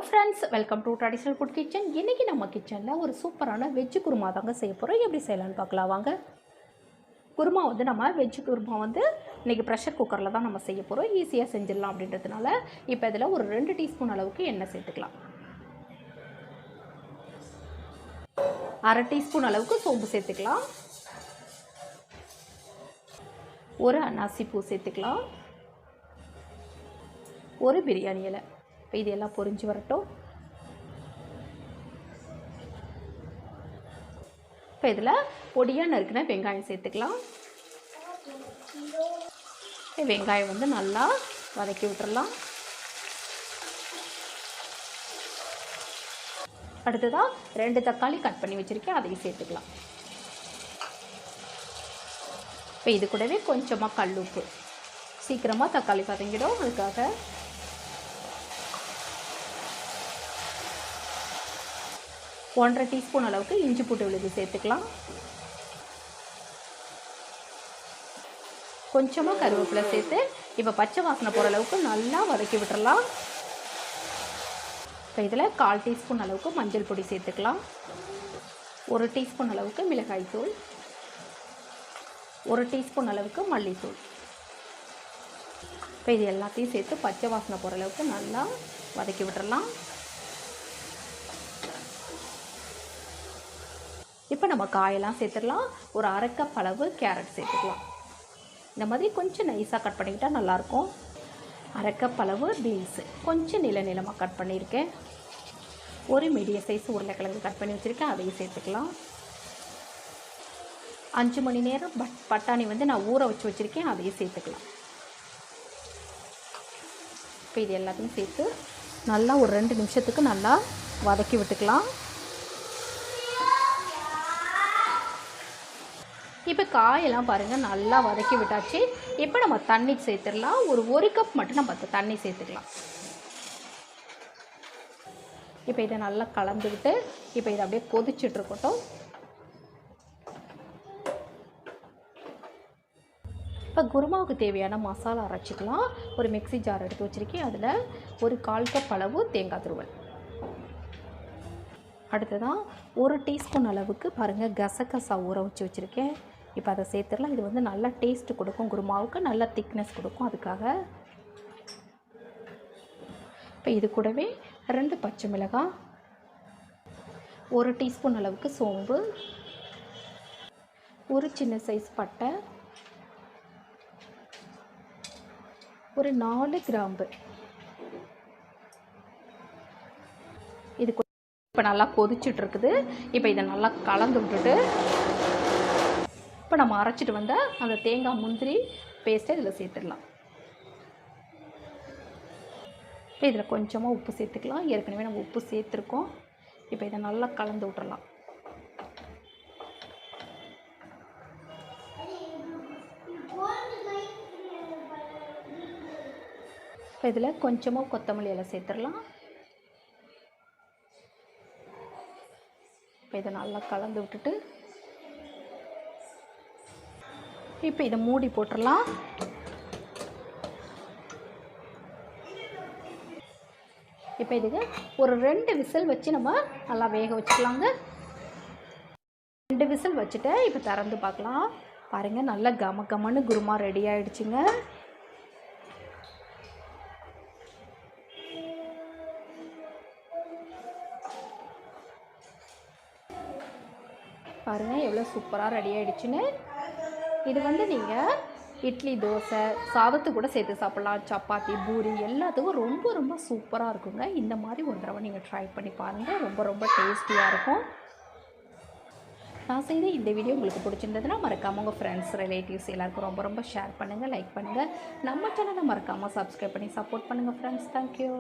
Friends, welcome to traditional food kitchen. இன்றைக்கி நம்ம கிச்சனில் ஒரு சூப்பரான வெஜ்ஜு குருமா தாங்க செய்ய போகிறோம். எப்படி செய்யலான்னு பார்க்கலாம் வாங்க. குருமா நம்ம வெஜ்ஜு குருமா இன்றைக்கி ப்ரெஷர் குக்கரில் தான் நம்ம செய்ய போகிறோம். ஈஸியாக செஞ்சிடலாம் அப்படின்றதுனால இப்போ இதில் ஒரு 2 டீஸ்பூன் அளவுக்கு எண்ணெய் சேர்த்துக்கலாம். 1/2 டீஸ்பூன் அளவுக்கு சோம்பு சேர்த்துக்கலாம். ஒரு அன்னாசி பூ சேர்த்துக்கலாம். ஒரு பிரியாணி இலை. இப்போ இது எல்லாம் பொரிஞ்சு வரட்டும். இப்போ இதில் பொடியாக நறுக்கின வெங்காயம் சேர்த்துக்கலாம். வெங்காயம் நல்லா வதக்கி விட்டுறலாம். அடுத்ததாக 2 தக்காளி கட் பண்ணி வச்சுருக்கேன், அதையும் சேர்த்துக்கலாம். இப்போ இது கூடவே கொஞ்சமாக கல் உப்பு, சீக்கிரமாக தக்காளி வதங்கிடும். அதுக்காக 1/2 டீஸ்பூன் அளவுக்கு இஞ்சி பூண்டு விழுது சேர்த்துக்கலாம். கொஞ்சமாக கருவேப்பிலை சேர்த்து இப்போ பச்சை வாசனை போகிற அளவுக்கு நல்லா வதக்கி விட்டுறலாம். இப்போ இதில் 1/4 டீஸ்பூன் அளவுக்கு மஞ்சள் பொடி சேர்த்துக்கலாம். 1 டீஸ்பூன் அளவுக்கு மிளகாய் தூள், 1 டீஸ்பூன் அளவுக்கு மல்லித்தூள். இப்போ இது எல்லாத்தையும் சேர்த்து பச்சை வாசனை போகிற அளவுக்கு நல்லா வதக்கி விட்டுறலாம். இப்போ நம்ம காயெல்லாம் சேர்த்துடலாம். ஒரு 1/2 கப் அளவு கேரட் சேர்த்துக்கலாம். இந்த மாதிரி கொஞ்சம் நைஸாக கட் பண்ணிக்கிட்டால் நல்லாயிருக்கும். 1/2 கப் அளவு பீன்ஸு கொஞ்சம் நீளமாக கட் பண்ணியிருக்கேன். ஒரு மீடியம் சைஸ் உருளைக்கிழங்கு கட் பண்ணி வச்சுருக்கேன், அதையும் சேர்த்துக்கலாம். 5 மணி நேரம் பட்டாணி நான் ஊற வச்சுருக்கேன், அதையும் சேர்த்துக்கலாம். இப்போ இது எல்லாத்தையும் சேர்த்து நல்லா ஒரு 2 நிமிஷத்துக்கு நல்லா வதக்கி விட்டுக்கலாம். இப்போ காயெல்லாம் பாருங்கள் நல்லா வதக்கி விட்டாச்சு. இப்போ நம்ம தண்ணி சேர்த்துடலாம். ஒரு 1 கப் மட்டும் நம்ம தண்ணி சேர்த்துக்கலாம். இப்போ இதை நல்லா கலந்துக்கிட்டு இப்போ இதை அப்படியே கொதிச்சுட்ருக்கட்டும். இப்போ குருமாவுக்கு தேவையான மசாலா அரைச்சிக்கலாம். ஒரு மிக்ஸி ஜார் எடுத்து வச்சுருக்கேன், அதில் ஒரு 1/4 கப் அளவு தேங்காய் துருவல். அடுத்ததான் 1 டீஸ்பூன் அளவுக்கு பாருங்கள் கசகசா ஊற வச்சுருக்கேன். இப்போ அதை சேர்த்துடலாம். இது நல்லா டேஸ்ட்டு கொடுக்கும், குருமாவுக்கு நல்ல திக்னஸ் கொடுக்கும். அதுக்காக இப்போ இது கூடவே 2 பச்சை மிளகாய், 1 டீஸ்பூன் அளவுக்கு சோம்பு, ஒரு சின்ன சைஸ் பட்டை, ஒரு 4 கிராம்பு. இது இப்போ நல்லா கொதிச்சுட்ருக்குது. இப்போ இதை நல்லா கலந்து விட்டுட்டு இப்போ நம்ம அரைச்சிட்டு வந்த அந்த தேங்காய் முந்திரி பேஸ்ட்டை இதில் சேர்த்துடலாம். இப்போ இதில் கொஞ்சமாக உப்பு சேர்த்துக்கலாம். ஏற்கனவே நம்ம உப்பு சேர்த்துருக்கோம். இப்போ இதை நல்லா கலந்து விட்டுறலாம். இப்போ இதில் கொஞ்சமாக கொத்தமல்லி இலை சேர்த்துடலாம். இப்போ இதை நல்லா கலந்து விட்டுட்டு இப்போ இதை மூடி போட்டுடலாம். இப்போ இதுக்கு ஒரு 2 விசில் வச்சு நம்ம நல்லா வேக வச்சுக்கலாங்க. 2 விசில் வச்சுட்டு இப்போ திறந்து பார்க்கலாம். பாருங்கள் நல்லா கமன்னு குருமா ரெடி ஆகிடுச்சுங்க. பாருங்கள் எவ்வளோ சூப்பராக ரெடி ஆகிடுச்சுன்னு. இது நீங்கள் இட்லி, தோசை, சாதத்து கூட சேர்த்து சாப்பிட்லாம். சப்பாத்தி, பூரி எல்லாத்துக்கும் ரொம்ப சூப்பராக இருக்குங்க. இந்த மாதிரி ஒரு தடவை நீங்கள் ட்ரை பண்ணி பாருங்கள். ரொம்ப டேஸ்டியாக இருக்கும். நான் செய்த இந்த வீடியோ உங்களுக்கு பிடிச்சிருந்ததுன்னா மறக்காமல் உங்கள் ஃப்ரெண்ட்ஸ், ரிலேட்டிவ்ஸ் எல்லாருக்கும் ரொம்ப ஷேர் பண்ணுங்கள், லைக் பண்ணுங்கள். நம்ம சேனலை மறக்காமல் சப்ஸ்கிரைப் பண்ணி சப்போர்ட் பண்ணுங்கள் ஃப்ரெண்ட்ஸ். தேங்க்யூ.